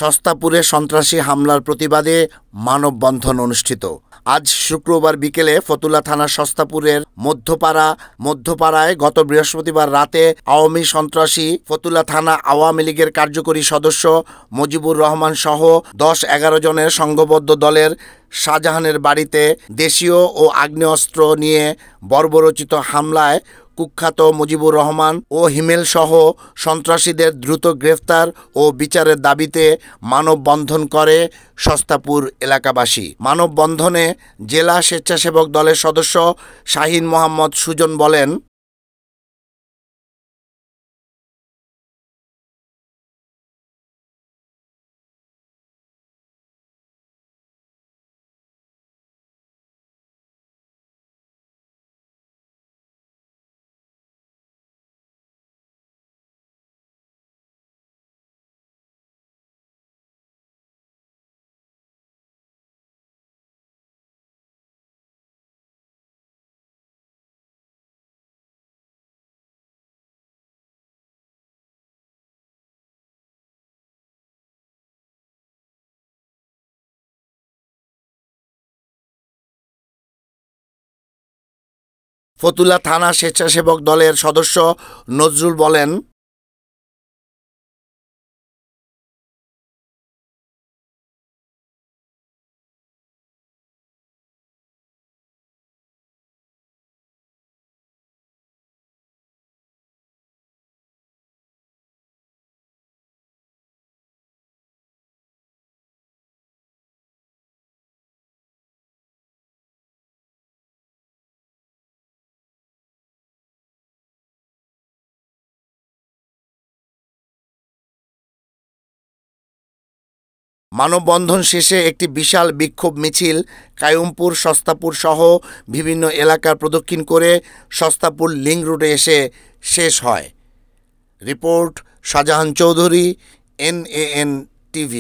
সস্তাপুরে সন্ত্রাসী হামলার প্রতিবাদে মানববন্ধন অনুষ্ঠিত। আজ শুক্রবার বিকেলে ফতুল্লা থানার সস্তাপুরের মধ্যপাড়ায় গত বৃহস্পতিবার রাতে আওয়ামী সন্ত্রাসী ফতুল্লা থানা আওয়ামী লীগের কার্যকরী সদস্য মুজিবুর রহমান সহ 10-11 জনের সংঘবদ্ধ দলের শাহজাহানের বাড়িতে দেশীয় ও আগ্নেয়াস্ত্র নিয়ে বর্বরোচিত হামলায় কুখ্যাত মুজিবুর রহমান ও হিমেল সহ সন্ত্রাসীদের দ্রুত গ্রেফতার ও বিচারের দাবিতে মানববন্ধন করে সস্তাপুর এলাকাবাসী। মানববন্ধনে জেলা স্বেচ্ছাসেবক দলের সদস্য শাহীন মোহাম্মদ সুজন বলেন, ফতুল্লা থানা স্বেচ্ছাসেবক দলের সদস্য নজরুল বলেন, মানববন্ধন শেষে একটি বিশাল বিক্ষোভ মিছিল কায়ুমপুর, সস্তাপুর সহ বিভিন্ন এলাকা প্রদক্ষিণ করে সস্তাপুর লিংক রোডে এসে শেষ হয়। Report Shahjahan Chowdhury, NAN TV।